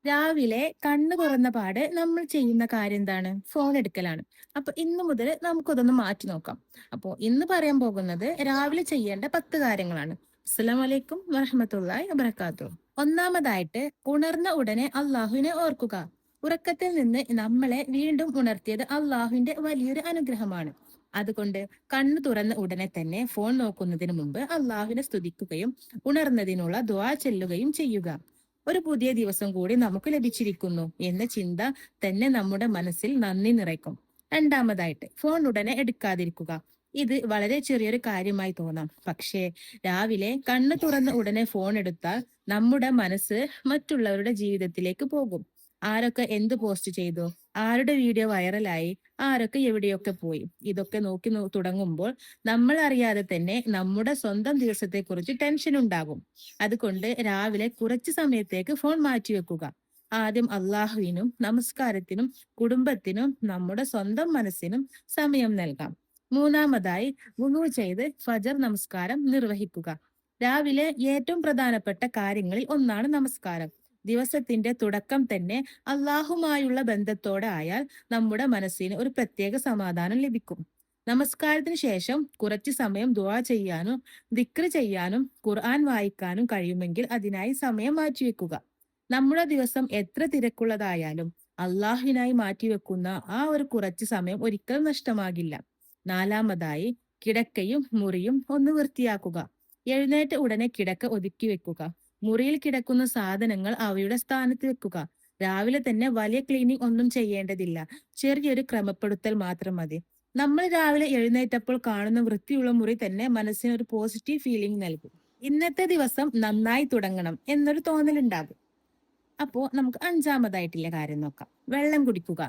രാവിലെ കണ്ണു തുറന്ന പാടെ നമ്മൾ ചെയ്യുന്ന കാര്യം എന്താണ്? ഫോൺ എടുക്കലാണ്. അപ്പൊ ഇന്ന് മുതൽ നമുക്കതൊന്ന് മാറ്റി നോക്കാം. അപ്പോ ഇന്ന് പറയാൻ പോകുന്നത് രാവിലെ ചെയ്യേണ്ട 10 കാര്യങ്ങളാണ്. അസ്സലാമു അലൈക്കും വറഹ്മത്തുള്ളാഹി വബറകാതുഹു. ഒന്നാമതായിട്ട് ഉണർന്ന ഉടനെ അള്ളാഹുവിനെ ഓർക്കുക. ഉറക്കത്തിൽ നിന്ന് നമ്മളെ വീണ്ടും ഉണർത്തിയത് അള്ളാഹുവിന്റെ വലിയൊരു അനുഗ്രഹമാണ്. അതുകൊണ്ട് കണ്ണു തുറന്ന ഉടനെ തന്നെ ഫോൺ നോക്കുന്നതിന് മുമ്പ് അള്ളാഹുവിനെ സ്തുതിക്കുകയും ഉണർന്നതിനുള്ള ദുആ ചെല്ലുകയും ചെയ്യുക. ഒരു പുതിയ ദിവസം കൂടി നമുക്ക് ലഭിച്ചിരിക്കുന്നു എന്ന ചിന്ത തന്നെ നമ്മുടെ മനസ്സിൽ നന്ദി നിറയ്ക്കും. രണ്ടാമതായിട്ട് ഫോൺ ഉടനെ എടുക്കാതിരിക്കുക. ഇത് വളരെ ചെറിയൊരു കാര്യമായി തോന്നാം, പക്ഷേ രാവിലെ കണ്ണു തുറന്ന ഉടനെ ഫോൺ എടുത്താൽ നമ്മുടെ മനസ്സ് മറ്റുള്ളവരുടെ ജീവിതത്തിലേക്ക് പോകും. ആരൊക്കെ എന്ത് പോസ്റ്റ് ചെയ്തു, ആരുടെ വീഡിയോ വൈറലായി, ആരൊക്കെ എവിടെയൊക്കെ പോയി, ഇതൊക്കെ നോക്കി തുടങ്ങുമ്പോൾ നമ്മൾ അറിയാതെ തന്നെ നമ്മുടെ സ്വന്തം ദിവസത്തെക്കുറിച്ച് ടെൻഷൻ ഉണ്ടാകും. അതുകൊണ്ട് രാവിലെ കുറച്ച് സമയത്തേക്ക് ഫോൺ മാറ്റിവെക്കുക. ആദ്യം അള്ളാഹുവിനും നമസ്കാരത്തിനും കുടുംബത്തിനും നമ്മുടെ സ്വന്തം മനസ്സിനും സമയം നൽകാം. മൂന്നാമതായി വുളു ചെയ്ത് ഫജർ നമസ്കാരം നിർവഹിക്കുക. രാവിലെ ഏറ്റവും പ്രധാനപ്പെട്ട കാര്യങ്ങളിൽ ഒന്നാണ് നമസ്കാരം. ദിവസത്തിന്റെ തുടക്കം തന്നെ അള്ളാഹുമായുള്ള ബന്ധത്തോടെ ആയാൽ നമ്മുടെ മനസ്സിന് ഒരു പ്രത്യേക സമാധാനം ലഭിക്കും. നമസ്കാരത്തിന് ശേഷം കുറച്ചു സമയം ദുആ ചെയ്യാനും ദിക്ർ ചെയ്യാനും ഖുർആൻ വായിക്കാനും കഴിയുമെങ്കിൽ അതിനായി സമയം മാറ്റിവെക്കുക. നമ്മുടെ ദിവസം എത്ര തിരക്കുള്ളതായാലും അള്ളാഹുവിനായി മാറ്റിവെക്കുന്ന ആ ഒരു കുറച്ചു സമയം ഒരിക്കലും നഷ്ടമാകില്ല. നാലാമതായി കിടക്കയും മുറിയും ഒന്ന് വൃത്തിയാക്കുക. എഴുന്നേറ്റ ഉടനെ കിടക്ക ഒതുക്കി വെക്കുക. മുറിയിൽ കിടക്കുന്ന സാധനങ്ങൾ അവയുടെ സ്ഥാനത്ത് വെക്കുക. രാവിലെ തന്നെ വലിയ ക്ലീനിങ് ഒന്നും ചെയ്യേണ്ടതില്ല. ചെറിയൊരു ക്രമപ്പെടുത്തൽ മാത്രം മതി. നമ്മൾ രാവിലെ എഴുന്നേറ്റപ്പോൾ കാണുന്ന വൃത്തിയുള്ള മുറി തന്നെ മനസ്സിന് ഒരു പോസിറ്റീവ് ഫീലിംഗ് നൽകും. ഇന്നത്തെ ദിവസം നന്നായി തുടങ്ങണം എന്നൊരു തോന്നലുണ്ടാകും. അപ്പോ നമുക്ക് അഞ്ചാമതായിട്ടുള്ള കാര്യം നോക്കാം. വെള്ളം കുടിക്കുക.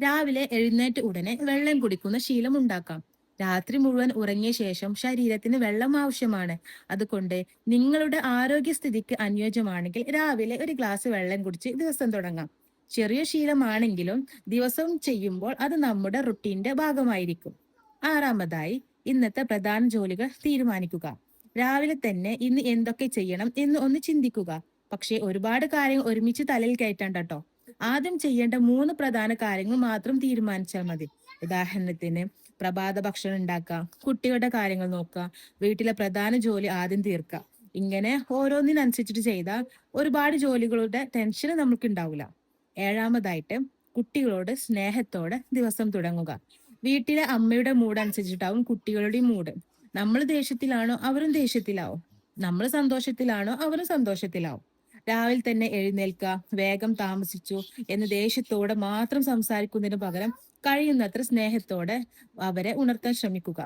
രാവിലെ എഴുന്നേറ്റ് ഉടനെ വെള്ളം കുടിക്കുന്ന ശീലം ഉണ്ടാക്കാം. രാത്രി മുഴുവൻ ഉറങ്ങിയ ശേഷം ശരീരത്തിന് വെള്ളം ആവശ്യമാണ്. അതുകൊണ്ട് നിങ്ങളുടെ ആരോഗ്യസ്ഥിതിക്ക് അനുയോജ്യമാണെങ്കിൽ രാവിലെ ഒരു ഗ്ലാസ് വെള്ളം കുടിച്ച് ദിവസം തുടങ്ങാം. ചെറിയ ശീലമാണെങ്കിലും ദിവസവും ചെയ്യുമ്പോൾ അത് നമ്മുടെ റുട്ടീന്റെ ഭാഗമായിരിക്കും. ആറാമതായി ഇന്നത്തെ പ്രധാന ജോലികൾ തീരുമാനിക്കുക. രാവിലെ തന്നെ ഇന്ന് എന്തൊക്കെ ചെയ്യണം എന്ന് ഒന്ന് ചിന്തിക്കുക. പക്ഷേ ഒരുപാട് കാര്യങ്ങൾ ഒരുമിച്ച് തലയിൽ കയറ്റണ്ട കേട്ടോ. ആദ്യം ചെയ്യേണ്ട 3 പ്രധാന കാര്യങ്ങൾ മാത്രം തീരുമാനിച്ചാൽ മതി. ഉദാഹരണത്തിന് പ്രഭാത ഭക്ഷണം ഉണ്ടാക്കുക, കുട്ടികളുടെ കാര്യങ്ങൾ നോക്കുക, വീട്ടിലെ പ്രധാന ജോലി ആദ്യം തീർക്കുക. ഇങ്ങനെ ഓരോന്നിനനുസരിച്ചിട്ട് ചെയ്താൽ ഒരുപാട് ജോലികളുടെ ടെൻഷൻ നമുക്ക് ഉണ്ടാവില്ല. ഏഴാമതായിട്ട് കുട്ടികളോട് സ്നേഹത്തോടെ ദിവസം തുടങ്ങുക. വീട്ടിലെ അമ്മയുടെ മൂഡ് അനുസരിച്ചിട്ടാവും കുട്ടികളുടെ മൂഡ്. നമ്മൾ ദേഷ്യത്തിലാണോ അവരും ദേഷ്യത്തിലാവും. നമ്മൾ സന്തോഷത്തിലാണോ അവരും സന്തോഷത്തിലാവും. രാവിലെ തന്നെ എഴുന്നേൽക്കുക, വേഗം താമസിച്ചു എന്ന് ദേഷ്യത്തോടെ മാത്രം സംസാരിക്കുന്നതിന് പകരം കഴിയുന്നത്ര സ്നേഹത്തോടെ അവരെ ഉണർത്താൻ ശ്രമിക്കുക.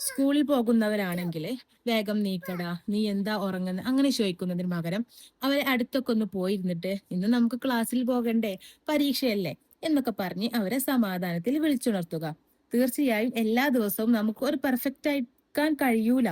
സ്കൂളിൽ പോകുന്നവരാണെങ്കിൽ വേഗം നീക്കടാ, നീ എന്താ ഉറങ്ങുന്നത് അങ്ങനെ ചോദിക്കുന്നതിന് പകരം അവരെ അടുത്തൊക്കെ ഒന്ന് പോയിരുന്നിട്ട് ഇന്ന് നമുക്ക് ക്ലാസ്സിൽ പോകണ്ടേ, പരീക്ഷയല്ലേ എന്നൊക്കെ പറഞ്ഞ് അവരെ സമാധാനത്തിൽ വിളിച്ചുണർത്തുക. തീർച്ചയായും എല്ലാ ദിവസവും നമുക്ക് ഒരു പെർഫെക്റ്റ് ആയിക്കാൻ കഴിയൂല.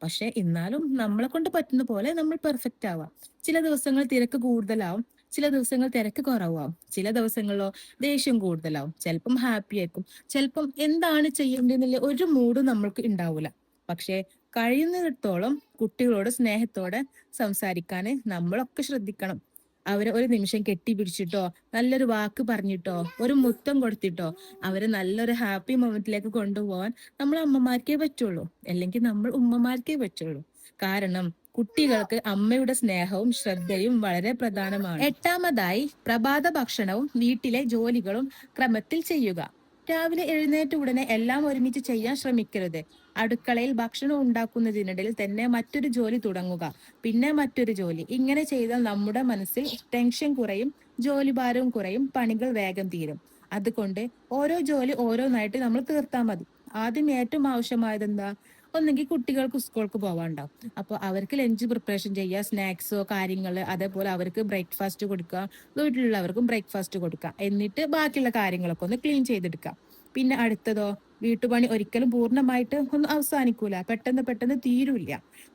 പക്ഷെ എന്നാലും നമ്മളെ കൊണ്ട് പറ്റുന്ന പോലെ നമ്മൾ പെർഫെക്റ്റ് ആവാം. ചില ദിവസങ്ങൾ തിരക്ക് കൂടുതലാവും, ചില ദിവസങ്ങൾ തിരക്ക് കുറവാവും, ചില ദിവസങ്ങളിലോ ദേഷ്യം കൂടുതലാവും, ചിലപ്പം ഹാപ്പി ആയിരിക്കും, ചിലപ്പം എന്താണ് ചെയ്യേണ്ടതെന്നുള്ള ഒരു മൂഡും നമ്മൾക്ക് ഉണ്ടാവില്ല. പക്ഷെ കഴിയുന്നിടത്തോളം കുട്ടികളോട് സ്നേഹത്തോടെ സംസാരിക്കാന് നമ്മളൊക്കെ ശ്രദ്ധിക്കണം. അവരെ ഒരു നിമിഷം കെട്ടിപ്പിടിച്ചിട്ടോ നല്ലൊരു വാക്ക് പറഞ്ഞിട്ടോ ഒരു മുത്തം കൊടുത്തിട്ടോ അവരെ നല്ലൊരു ഹാപ്പി മൊമെന്റിലേക്ക് കൊണ്ടുപോകാൻ നമ്മൾ അമ്മമാർക്കേ പറ്റുള്ളൂ, അല്ലെങ്കിൽ നമ്മൾ ഉമ്മമാർക്കേ പറ്റുള്ളൂ. കാരണം കുട്ടികൾക്ക് അമ്മയുടെ സ്നേഹവും ശ്രദ്ധയും വളരെ പ്രധാനമാണ്. എട്ടാമതായി പ്രഭാത ഭക്ഷണവും വീട്ടിലെ ജോലികളും ക്രമത്തിൽ ചെയ്യുക. രാവിലെ എഴുന്നേറ്റ ഉടനെ എല്ലാം ഒരുമിച്ച് ചെയ്യാൻ ശ്രമിക്കരുത്. അടുക്കളയിൽ ഭക്ഷണം ഉണ്ടാക്കുന്നതിനിടയിൽ തന്നെ മറ്റൊരു ജോലി തുടങ്ങുക, പിന്നെ മറ്റൊരു ജോലി. ഇങ്ങനെ ചെയ്താൽ നമ്മുടെ മനസ്സിൽ ടെൻഷൻ കുറയും, ജോലിഭാരവും കുറയും, പണികൾ വേഗം തീരും. അതുകൊണ്ട് ഓരോ ജോലി ഓരോന്നായിട്ട് നമ്മൾ തീർത്താൽ മതി. ആദ്യം ഏറ്റവും ആവശ്യമായത് എന്താ? ഒന്നെങ്കിൽ കുട്ടികൾക്ക് സ്കൂൾക്ക് പോകാണ്ടാവും, അപ്പോൾ അവർക്ക് ലഞ്ച് പ്രിപ്പറേഷൻ ചെയ്യുക, സ്നാക്സോ കാര്യങ്ങൾ, അതേപോലെ അവർക്ക് ബ്രേക്ക്ഫാസ്റ്റ് കൊടുക്കുക, വീട്ടിലുള്ളവർക്കും ബ്രേക്ക്ഫാസ്റ്റ് കൊടുക്കുക. എന്നിട്ട് ബാക്കിയുള്ള കാര്യങ്ങളൊക്കെ ഒന്ന് ക്ലീൻ ചെയ്തെടുക്കുക. പിന്നെ അടുത്തതോ, വീട്ടുപണി ഒരിക്കലും പൂർണ്ണമായിട്ട് ഒന്നും അവസാനിക്കൂല, പെട്ടെന്ന് പെട്ടെന്ന് തീരൂല്ല.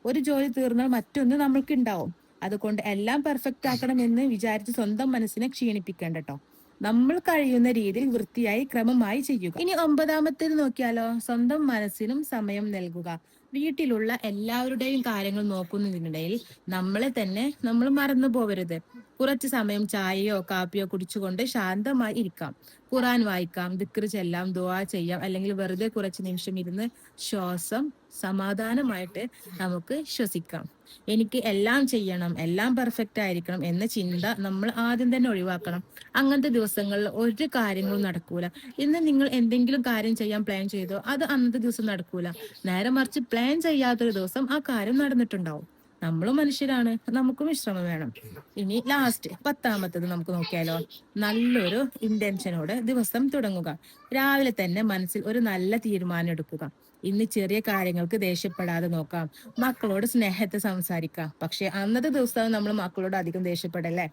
ഒരു ജോലി തീർന്നാൽ മറ്റൊന്ന് നമ്മൾക്ക് ഉണ്ടാവും. അതുകൊണ്ട് എല്ലാം പെർഫെക്റ്റ് ആക്കണം എന്ന് വിചാരിച്ച് സ്വന്തം മനസ്സിനെ ക്ഷീണിപ്പിക്കേണ്ട ട്ടോ. നമ്മൾ കഴിയുന്ന രീതിയിൽ വൃത്തിയായി ക്രമമായി ചെയ്യുക. ഇനി ഒമ്പതാമത്തേത് നോക്കിയാലോ, സ്വന്തം മനസ്സിനും സമയം നൽകുക. വീട്ടിലുള്ള എല്ലാവരുടെയും കാര്യങ്ങൾ നോക്കുന്നതിനിടയിൽ നമ്മളെ തന്നെ നമ്മൾ മറന്നു പോകരുത്. കുറച്ചു സമയം ചായയോ കാപ്പിയോ കുടിച്ചുകൊണ്ട് ശാന്തമായി ഇരിക്കാം. ഖുറാൻ വായിക്കാം, ദിക്ർ ചെല്ലാം, ദുആ ചെയ്യാം, അല്ലെങ്കിൽ വെറുതെ കുറച്ച് നിമിഷം ഇരുന്ന് ശ്വാസം സമാധാനമായിട്ട് നമുക്ക് ശ്വസിക്കാം. എനിക്ക് എല്ലാം ചെയ്യണം, എല്ലാം പെർഫെക്റ്റ് ആയിരിക്കണം എന്ന ചിന്ത നമ്മൾ ആദ്യം തന്നെ ഒഴിവാക്കണം. അങ്ങനത്തെ ദിവസങ്ങളിൽ ഒരു കാര്യങ്ങളും നടക്കൂല. ഇന്ന് നിങ്ങൾ എന്തെങ്കിലും കാര്യം ചെയ്യാൻ പ്ലാൻ ചെയ്തോ, അത് അന്നത്തെ ദിവസം നടക്കൂല. നേരെ മറിച്ച് പ്ലാൻ ചെയ്യാത്തൊരു ദിവസം ആ കാര്യം നടന്നിട്ടുണ്ടാവും. നമ്മളും മനുഷ്യരാണ്, നമുക്കും വിശ്രമം വേണം. ഇനി ലാസ്റ്റ് 10ാമത്തത് നമുക്ക് നോക്കിയാലോ. നല്ലൊരു ഇന്റൻഷനോട് ദിവസം തുടങ്ങുക. രാവിലെ തന്നെ മനസ്സിൽ ഒരു നല്ല തീരുമാനം എടുക്കുക. ഇന്ന് ചെറിയ കാര്യങ്ങൾക്ക് ദേഷ്യപ്പെടാതെ നോക്കാം, മക്കളോട് സ്നേഹത്തെ സംസാരിക്കാം. പക്ഷെ അന്നത്തെ ദിവസം നമ്മൾ മക്കളോട് അധികം ദേഷ്യപ്പെടല്ലേ.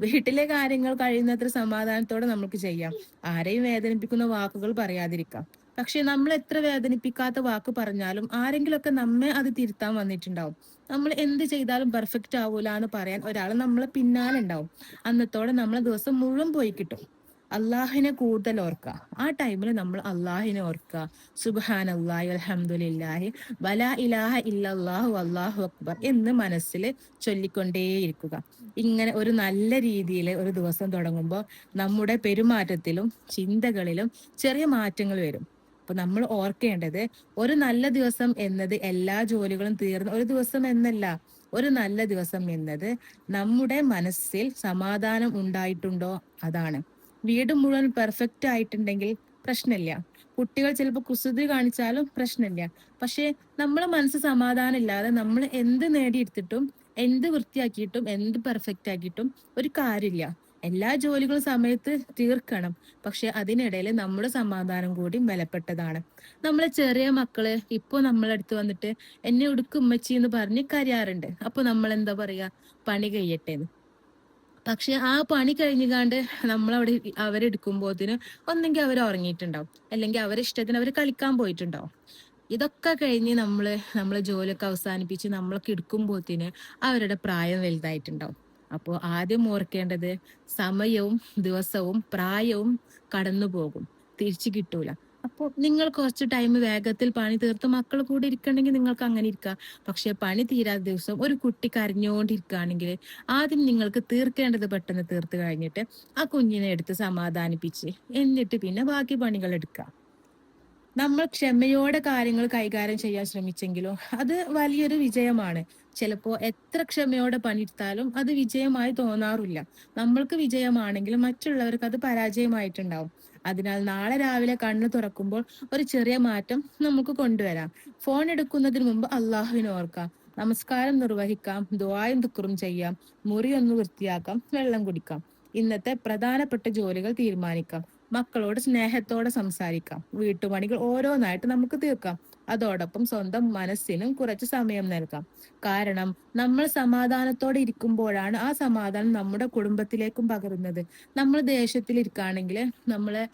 വീട്ടിലെ കാര്യങ്ങൾ കഴിയുന്നത്ര സമാധാനത്തോടെ നമുക്ക് ചെയ്യാം. ആരെയും വേദനിപ്പിക്കുന്ന വാക്കുകൾ പറയാതിരിക്കാം. പക്ഷെ നമ്മൾ എത്ര വേദനിപ്പിക്കാത്ത വാക്ക് പറഞ്ഞാലും ആരെങ്കിലുമൊക്കെ നമ്മെ അത് തിരുത്താൻ വന്നിട്ടുണ്ടാവും. നമ്മൾ എന്ത് ചെയ്താലും പെർഫെക്റ്റ് ആവൂല എന്ന് പറയാൻ ഒരാൾ നമ്മളെ പിന്നാലെ ഉണ്ടാവും. അന്നത്തോടെ നമ്മളെ ദിവസം മുഴുവൻ പോയി കിട്ടും. അള്ളാഹിനെ കൂടുതൽ ഓർക്കുക. ആ ടൈമിൽ നമ്മൾ അള്ളാഹിനെ ഓർക്കുക. സുബ്ഹാനല്ലാഹി അൽഹംദുലില്ലാഹി വലാ ഇലാഹ ഇല്ലല്ലാഹു അല്ലാഹു അക്ബർ എന്ന് മനസ്സിൽ ചൊല്ലിക്കൊണ്ടേയിരിക്കുക. ഇങ്ങനെ ഒരു നല്ല രീതിയിൽ ഒരു ദിവസം തുടങ്ങുമ്പോൾ നമ്മുടെ പെരുമാറ്റത്തിലും ചിന്തകളിലും ചെറിയ മാറ്റങ്ങൾ വരും. അപ്പൊ നമ്മൾ ഓർക്കേണ്ടത്, ഒരു നല്ല ദിവസം എന്നത് എല്ലാ ജോലികളും തീർന്ന ഒരു ദിവസം എന്നല്ല. ഒരു നല്ല ദിവസം എന്നത് നമ്മുടെ മനസ്സിൽ സമാധാനം ഉണ്ടായിട്ടുണ്ടോ അതാണ്. വീട് മുഴുവൻ പെർഫെക്റ്റ് ആയിട്ടുണ്ടെങ്കിൽ പ്രശ്നമില്ല. കുട്ടികൾ ചിലപ്പോൾ കുസൃതി കാണിച്ചാലും പ്രശ്നമില്ല. പക്ഷെ നമ്മളെ മനസ്സ് സമാധാനം ഇല്ലാതെ നമ്മൾ എന്ത് നേടിയെടുത്തിട്ടും എന്ത് വൃത്തിയാക്കിയിട്ടും എന്ത് പെർഫെക്റ്റ് ആക്കിയിട്ടും ഒരു കാര്യമില്ല. എല്ലാ ജോലികളും സമയത്ത് തീർക്കണം. പക്ഷെ അതിനിടയിൽ നമ്മുടെ സമാധാനം കൂടി വിലപ്പെട്ടതാണ്. നമ്മളെ ചെറിയ മക്കള് ഇപ്പൊ നമ്മളടുത്ത് വന്നിട്ട് എന്നെ ഉടുക്കും ഉമ്മച്ചി എന്ന് പറഞ്ഞ് കരയാറുണ്ട്. അപ്പൊ നമ്മൾ എന്താ പറയാ, പണി കഴിയട്ടെ. പക്ഷെ ആ പണി കഴിഞ്ഞുകാണ്ട് നമ്മളവിടെ അവരെടുക്കുമ്പോത്തിന് ഒന്നെങ്കിൽ അവർ ഉറങ്ങിയിട്ടുണ്ടാവും, അല്ലെങ്കിൽ അവരെ ഇഷ്ടത്തിന് അവർ കളിക്കാൻ പോയിട്ടുണ്ടാവും. ഇതൊക്കെ കഴിഞ്ഞ് നമ്മളെ ജോലിയൊക്കെ അവസാനിപ്പിച്ച് നമ്മളൊക്കെ എടുക്കുമ്പോത്തിന് അവരുടെ പ്രായം വലുതായിട്ടുണ്ടാവും. അപ്പോൾ ആദ്യം ഓർക്കേണ്ടത്, സമയവും ദിവസവും പ്രായവും കടന്നു പോകും, തിരിച്ചു കിട്ടൂല. അപ്പോൾ നിങ്ങൾ കുറച്ച് ടൈം വേഗത്തിൽ പണി തീർത്ത് മക്കൾ കൂടെ ഇരിക്കണമെങ്കിൽ നിങ്ങൾക്ക് അങ്ങനെ ഇരിക്കാം. പക്ഷെ പണി തീരാത്ത ദിവസം ഒരു കുട്ടി കരഞ്ഞുകൊണ്ടിരിക്കുകയാണെങ്കിൽ ആദ്യം നിങ്ങൾക്ക് തീർക്കേണ്ടത് പെട്ടെന്ന് തീർത്ത് കഴിഞ്ഞിട്ട് ആ കുഞ്ഞിനെ എടുത്ത് സമാധാനിപ്പിച്ച് എന്നിട്ട് പിന്നെ ബാക്കി പണികൾ എടുക്കുക. നമ്മൾ ക്ഷമയോടെ കാര്യങ്ങൾ കൈകാര്യം ചെയ്യാൻ ശ്രമിച്ചെങ്കിലോ അത് വലിയൊരു വിജയമാണ്. ചിലപ്പോ എത്ര ക്ഷമയോടെ പണിയെടുത്താലും അത് വിജയമായി തോന്നാറില്ല. നമ്മൾക്ക് വിജയമാണെങ്കിലും മറ്റുള്ളവർക്ക് അത് പരാജയമായിട്ടുണ്ടാവും. അതിനാൽ നാളെ രാവിലെ കണ്ണു തുറക്കുമ്പോൾ ഒരു ചെറിയ മാറ്റം നമുക്ക് കൊണ്ടുവരാം. ഫോൺ എടുക്കുന്നതിന് മുമ്പ് അള്ളാഹുവിനെ ഓർക്കാം, നമസ്കാരം നിർവഹിക്കാം, ദുആയും ദിക്റും ചെയ്യാം, മുറി ഒന്ന് വൃത്തിയാക്കാം, വെള്ളം കുടിക്കാം. ഇന്നത്തെ പ്രധാനപ്പെട്ട ജോലികൾ തീരുമാനിക്കാം, മക്കളോട് സ്നേഹത്തോടെ സംസാരിക്കാം, വീട്ടുപണികൾ ഓരോന്നായിട്ട് നമുക്ക് തീർക്കാം. അതോടൊപ്പം സ്വന്തം മനസ്സിനും കുറച്ച് സമയം നൽകാം. കാരണം നമ്മൾ സമാധാനത്തോടെ ഇരിക്കുമ്പോഴാണ് ആ സമാധാനം നമ്മുടെ കുടുംബത്തിലേക്കും പകരുന്നത്. നമ്മൾ ദേഷ്യത്തിലിരിക്കുകയാണെങ്കിൽ നമ്മളെ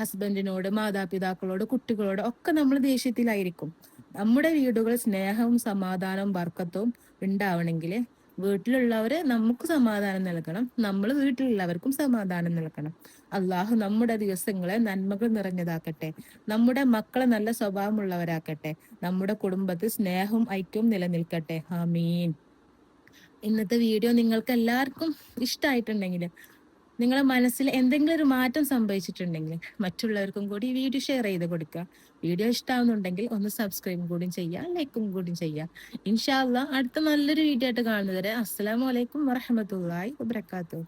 ഹസ്ബൻഡിനോട്, മാതാപിതാക്കളോട്, കുട്ടികളോട് ഒക്കെ നമ്മൾ ദേഷ്യത്തിലായിരിക്കും. നമ്മുടെ വീടുകൾ സ്നേഹവും സമാധാനവും ബർക്കത്തും ഉണ്ടാവണമെങ്കിൽ വീട്ടിലുള്ളവര് നമുക്ക് സമാധാനം നൽകണം, നമ്മൾ വീട്ടിലുള്ളവർക്കും സമാധാനം നൽകണം. അള്ളാഹു നമ്മുടെ ദിവസങ്ങളെ നന്മകൾ നിറഞ്ഞതാക്കട്ടെ. നമ്മുടെ മക്കളെ നല്ല സ്വഭാവമുള്ളവരാക്കട്ടെ. നമ്മുടെ കുടുംബത്തിൽ സ്നേഹവും ഐക്യവും നിലനിൽക്കട്ടെ. ആമീൻ. ഇന്നത്തെ വീഡിയോ നിങ്ങൾക്ക് എല്ലാവർക്കും ഇഷ്ടമായിട്ടുണ്ടെങ്കിൽ, നിങ്ങളെ മനസ്സിൽ എന്തെങ്കിലും ഒരു മാറ്റം സംഭവിച്ചിട്ടുണ്ടെങ്കിൽ മറ്റുള്ളവർക്കും കൂടി ഈ വീഡിയോ ഷെയർ ചെയ്ത് കൊടുക്കുക. വീഡിയോ ഇഷ്ടമാവുന്നുണ്ടെങ്കിൽ ഒന്ന് സബ്സ്ക്രൈബും കൂടി ചെയ്യുക, ലൈക്കും കൂടി ചെയ്യുക. ഇൻഷാ അല്ലാഹ് അടുത്ത നല്ലൊരു വീഡിയോ ആയിട്ട് കാണുന്നത് വരെ അസ്സലാമു അലൈക്കും വറഹ്മത്തുള്ളാഹി വബറകാതുഹു.